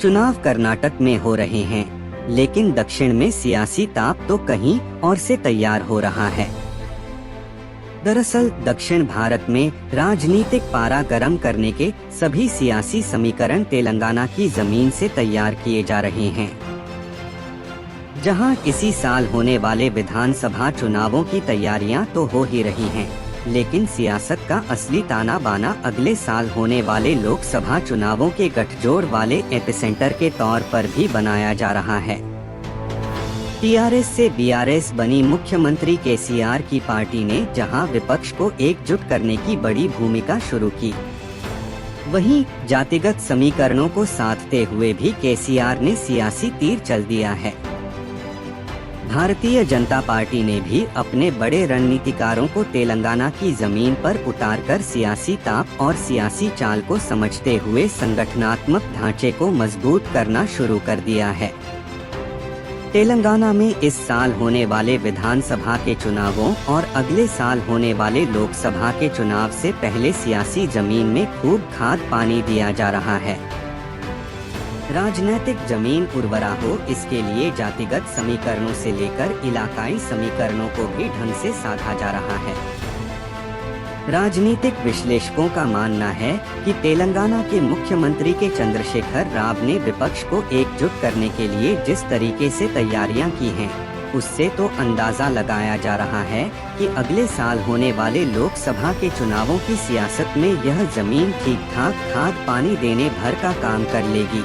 चुनाव कर्नाटक में हो रहे हैं, लेकिन दक्षिण में सियासी ताप तो कहीं और से तैयार हो रहा है। दरअसल दक्षिण भारत में राजनीतिक पारा गर्म करने के सभी सियासी समीकरण तेलंगाना की जमीन से तैयार किए जा रहे हैं। जहां इसी साल होने वाले विधानसभा चुनावों की तैयारियां तो हो ही रही हैं, लेकिन सियासत का असली ताना बाना अगले साल होने वाले लोकसभा चुनावों के गठजोड़ वाले एपिसेंटर के तौर पर भी बनाया जा रहा है। टीआरएस से बीआरएस बनी मुख्यमंत्री केसीआर की पार्टी ने जहां विपक्ष को एकजुट करने की बड़ी भूमिका शुरू की, वहीं जातिगत समीकरणों को साधते हुए भी केसीआर ने सियासी तीर चल दिया है। भारतीय जनता पार्टी ने भी अपने बड़े रणनीतिकारों को तेलंगाना की जमीन पर उतारकर सियासी ताप और सियासी चाल को समझते हुए संगठनात्मक ढांचे को मजबूत करना शुरू कर दिया है। तेलंगाना में इस साल होने वाले विधानसभा के चुनावों और अगले साल होने वाले लोकसभा के चुनाव से पहले सियासी जमीन में खूब खाद पानी दिया जा रहा है। राजनीतिक जमीन उर्वरा हो, इसके लिए जातिगत समीकरणों से लेकर इलाकाई समीकरणों को भी ढंग से साधा जा रहा है। राजनीतिक विश्लेषकों का मानना है कि तेलंगाना के मुख्यमंत्री के चंद्रशेखर राव ने विपक्ष को एकजुट करने के लिए जिस तरीके से तैयारियां की हैं, उससे तो अंदाजा लगाया जा रहा है कि अगले साल होने वाले लोकसभा के चुनावों की सियासत में यह जमीन ठीक ठाक खाद पानी देने भर का काम कर लेगी।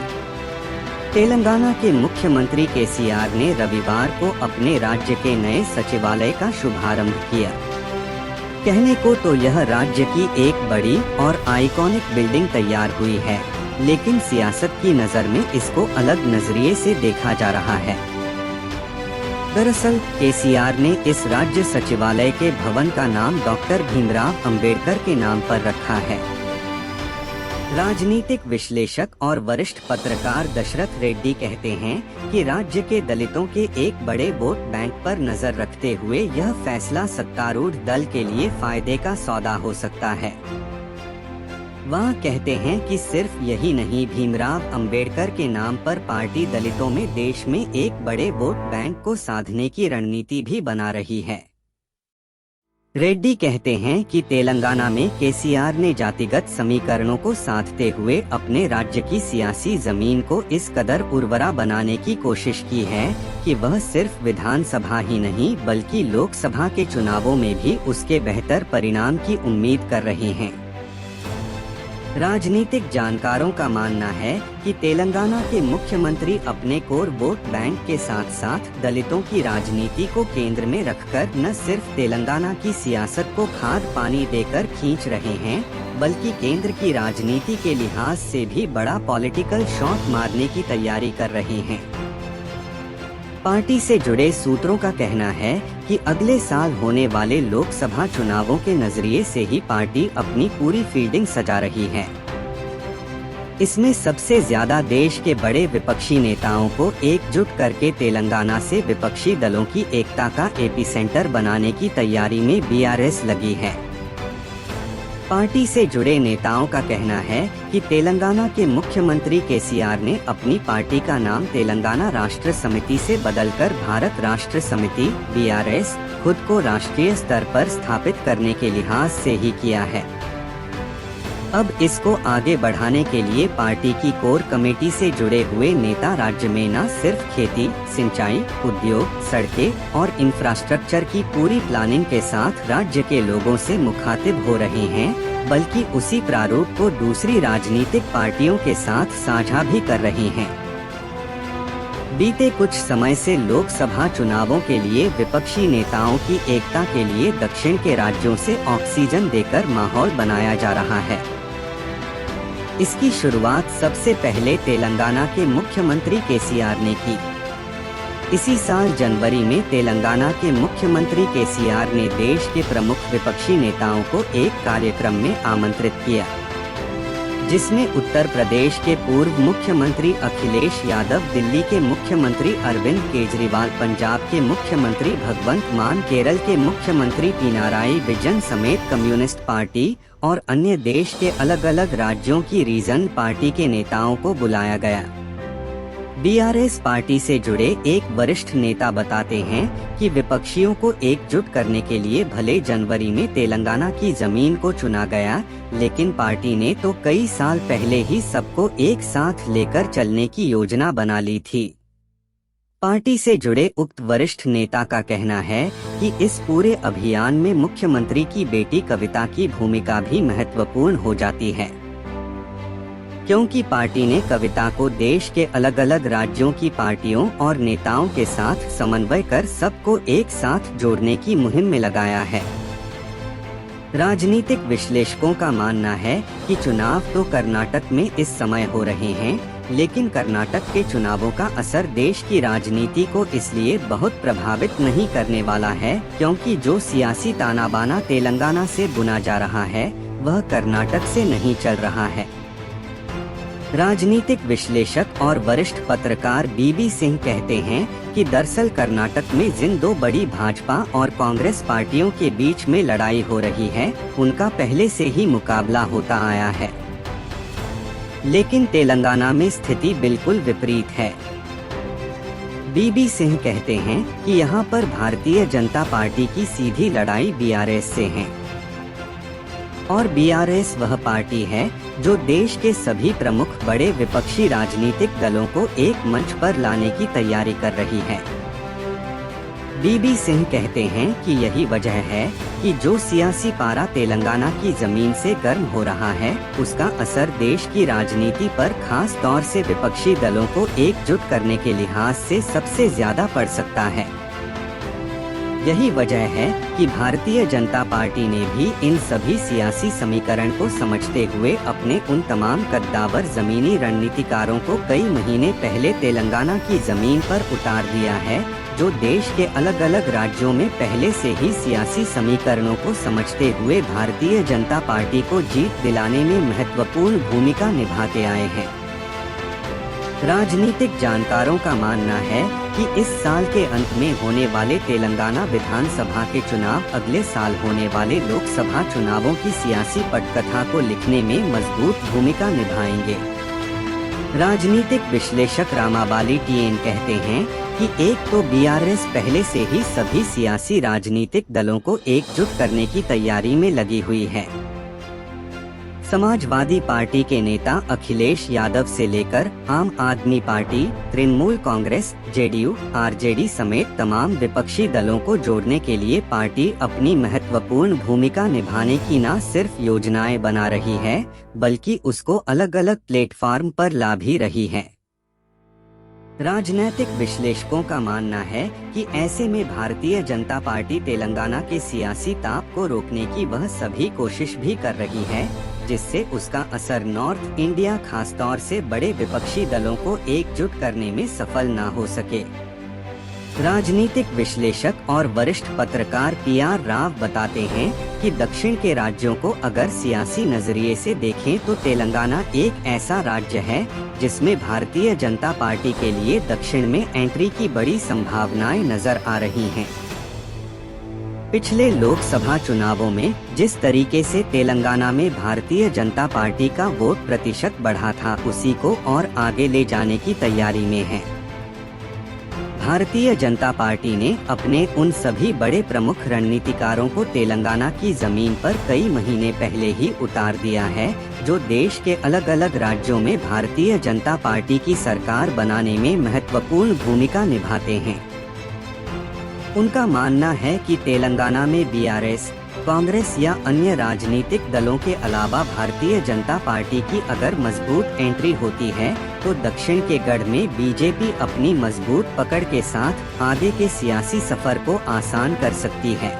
तेलंगाना के मुख्यमंत्री केसीआर ने रविवार को अपने राज्य के नए सचिवालय का शुभारंभ किया। कहने को तो यह राज्य की एक बड़ी और आइकॉनिक बिल्डिंग तैयार हुई है, लेकिन सियासत की नज़र में इसको अलग नजरिए से देखा जा रहा है। दरअसल केसीआर ने इस राज्य सचिवालय के भवन का नाम डॉक्टर भीमराव अंबेडकर के नाम पर रखा है। राजनीतिक विश्लेषक और वरिष्ठ पत्रकार दशरथ रेड्डी कहते हैं कि राज्य के दलितों के एक बड़े वोट बैंक पर नजर रखते हुए यह फैसला सत्तारूढ़ दल के लिए फायदे का सौदा हो सकता है। वह कहते हैं कि सिर्फ यही नहीं, भीमराव अंबेडकर के नाम पर पार्टी दलितों में देश में एक बड़े वोट बैंक को साधने की रणनीति भी बना रही है। रेड्डी कहते हैं कि तेलंगाना में केसीआर ने जातिगत समीकरणों को साधते हुए अपने राज्य की सियासी जमीन को इस कदर उर्वरा बनाने की कोशिश की है कि वह सिर्फ विधानसभा ही नहीं बल्कि लोकसभा के चुनावों में भी उसके बेहतर परिणाम की उम्मीद कर रहे हैं। राजनीतिक जानकारों का मानना है कि तेलंगाना के मुख्यमंत्री अपने कोर वोट बैंक के साथ साथ दलितों की राजनीति को केंद्र में रखकर न सिर्फ तेलंगाना की सियासत को खाद पानी देकर खींच रहे हैं, बल्कि केंद्र की राजनीति के लिहाज से भी बड़ा पॉलिटिकल शॉट मारने की तैयारी कर रहे हैं। पार्टी से जुड़े सूत्रों का कहना है कि अगले साल होने वाले लोकसभा चुनावों के नजरिए से ही पार्टी अपनी पूरी फील्डिंग सजा रही है। इसमें सबसे ज्यादा देश के बड़े विपक्षी नेताओं को एकजुट करके तेलंगाना से विपक्षी दलों की एकता का एपिसेंटर बनाने की तैयारी में बीआरएस लगी है। पार्टी से जुड़े नेताओं का कहना है कि तेलंगाना के मुख्यमंत्री केसीआर ने अपनी पार्टी का नाम तेलंगाना राष्ट्र समिति से बदलकर भारत राष्ट्र समिति बीआरएस खुद को राष्ट्रीय स्तर पर स्थापित करने के लिहाज से ही किया है। अब इसको आगे बढ़ाने के लिए पार्टी की कोर कमेटी से जुड़े हुए नेता राज्य में न सिर्फ खेती, सिंचाई, उद्योग, सड़कें और इंफ्रास्ट्रक्चर की पूरी प्लानिंग के साथ राज्य के लोगों से मुखातिब हो रहे हैं, बल्कि उसी प्रारूप को दूसरी राजनीतिक पार्टियों के साथ साझा भी कर रहे हैं। बीते कुछ समय से लोकसभा चुनावों के लिए विपक्षी नेताओं की एकता के लिए दक्षिण के राज्यों से ऑक्सीजन देकर माहौल बनाया जा रहा है। इसकी शुरुआत सबसे पहले तेलंगाना के मुख्यमंत्री केसीआर ने की। इसी साल जनवरी में तेलंगाना के मुख्यमंत्री केसीआर ने देश के प्रमुख विपक्षी नेताओं को एक कार्यक्रम में आमंत्रित किया, जिसमें उत्तर प्रदेश के पूर्व मुख्यमंत्री अखिलेश यादव, दिल्ली के मुख्यमंत्री अरविंद केजरीवाल, पंजाब के मुख्यमंत्री भगवंत मान, केरल के मुख्यमंत्री पिनाराई विजयन समेत कम्युनिस्ट पार्टी और अन्य देश के अलग अलग राज्यों की रीजन पार्टी के नेताओं को बुलाया गया। बीआरएस पार्टी से जुड़े एक वरिष्ठ नेता बताते हैं कि विपक्षियों को एकजुट करने के लिए भले जनवरी में तेलंगाना की जमीन को चुना गया, लेकिन पार्टी ने तो कई साल पहले ही सबको एक साथ लेकर चलने की योजना बना ली थी। पार्टी से जुड़े उक्त वरिष्ठ नेता का कहना है कि इस पूरे अभियान में मुख्यमंत्री की बेटी कविता की भूमिका भी महत्वपूर्ण हो जाती है, क्योंकि पार्टी ने कविता को देश के अलग अलग राज्यों की पार्टियों और नेताओं के साथ समन्वय कर सबको एक साथ जोड़ने की मुहिम में लगाया है। राजनीतिक विश्लेषकों का मानना है कि चुनाव तो कर्नाटक में इस समय हो रहे हैं, लेकिन कर्नाटक के चुनावों का असर देश की राजनीति को इसलिए बहुत प्रभावित नहीं करने वाला है, क्योंकि जो सियासी ताना बाना तेलंगाना से बुना जा रहा है वह कर्नाटक से नहीं चल रहा है। राजनीतिक विश्लेषक और वरिष्ठ पत्रकार बीबी सिंह कहते हैं कि दरअसल कर्नाटक में जिन दो बड़ी भाजपा और कांग्रेस पार्टियों के बीच में लड़ाई हो रही है, उनका पहले से ही मुकाबला होता आया है, लेकिन तेलंगाना में स्थिति बिल्कुल विपरीत है। बीबी सिंह कहते हैं कि यहाँ पर भारतीय जनता पार्टी की सीधी लड़ाई बीआरएस से है, और बीआरएस वह पार्टी है जो देश के सभी प्रमुख बड़े विपक्षी राजनीतिक दलों को एक मंच पर लाने की तैयारी कर रही है। बीबी सिंह कहते हैं कि यही वजह है कि जो सियासी पारा तेलंगाना की जमीन से गर्म हो रहा है, उसका असर देश की राजनीति पर खास तौर से विपक्षी दलों को एकजुट करने के लिहाज से सबसे ज्यादा पड़ सकता है। यही वजह है कि भारतीय जनता पार्टी ने भी इन सभी सियासी समीकरण को समझते हुए अपने उन तमाम कद्दावर जमीनी रणनीतिकारों को कई महीने पहले तेलंगाना की जमीन पर उतार दिया है, जो देश के अलग अलग राज्यों में पहले से ही सियासी समीकरणों को समझते हुए भारतीय जनता पार्टी को जीत दिलाने में महत्वपूर्ण भूमिका निभाते आए हैं। राजनीतिक जानकारों का मानना है कि इस साल के अंत में होने वाले तेलंगाना विधानसभा के चुनाव अगले साल होने वाले लोकसभा चुनावों की सियासी पटकथा को लिखने में मजबूत भूमिका निभाएंगे। राजनीतिक विश्लेषक रामाबाली टीएन कहते हैं कि एक तो बीआरएस पहले से ही सभी सियासी राजनीतिक दलों को एकजुट करने की तैयारी में लगी हुई है। समाजवादी पार्टी के नेता अखिलेश यादव से लेकर आम आदमी party, Trinamool Congress, JDU, RJD समेत तमाम विपक्षी दलों को जोड़ने के लिए पार्टी अपनी महत्वपूर्ण भूमिका निभाने की न सिर्फ योजनाएं बना रही है, बल्कि उसको अलग अलग प्लेटफॉर्म पर ला भी रही है। राजनीतिक विश्लेषकों का मानना है कि ऐसे में भारतीय जनता पार्टी तेलंगाना के सियासी ताप को रोकने की वह सभी कोशिश भी कर रही है, जिससे उसका असर नॉर्थ इंडिया खासतौर से बड़े विपक्षी दलों को एकजुट करने में सफल न हो सके। राजनीतिक विश्लेषक और वरिष्ठ पत्रकार पीआर राव बताते हैं कि दक्षिण के राज्यों को अगर सियासी नजरिए से देखें तो तेलंगाना एक ऐसा राज्य है जिसमें भारतीय जनता पार्टी के लिए दक्षिण में एंट्री की बड़ी संभावनाएं नजर आ रही हैं। पिछले लोकसभा चुनावों में जिस तरीके से तेलंगाना में भारतीय जनता पार्टी का वोट प्रतिशत बढ़ा था, उसी को और आगे ले जाने की तैयारी में है। भारतीय जनता पार्टी ने अपने उन सभी बड़े प्रमुख रणनीतिकारों को तेलंगाना की जमीन पर कई महीने पहले ही उतार दिया है, जो देश के अलग अलग राज्यों में भारतीय जनता पार्टी की सरकार बनाने में महत्वपूर्ण भूमिका निभाते हैं। उनका मानना है कि तेलंगाना में बीआरएस, कांग्रेस या अन्य राजनीतिक दलों के अलावा भारतीय जनता पार्टी की अगर मजबूत एंट्री होती है तो दक्षिण के गढ़ में बीजेपी अपनी मजबूत पकड़ के साथ आगे के सियासी सफर को आसान कर सकती है।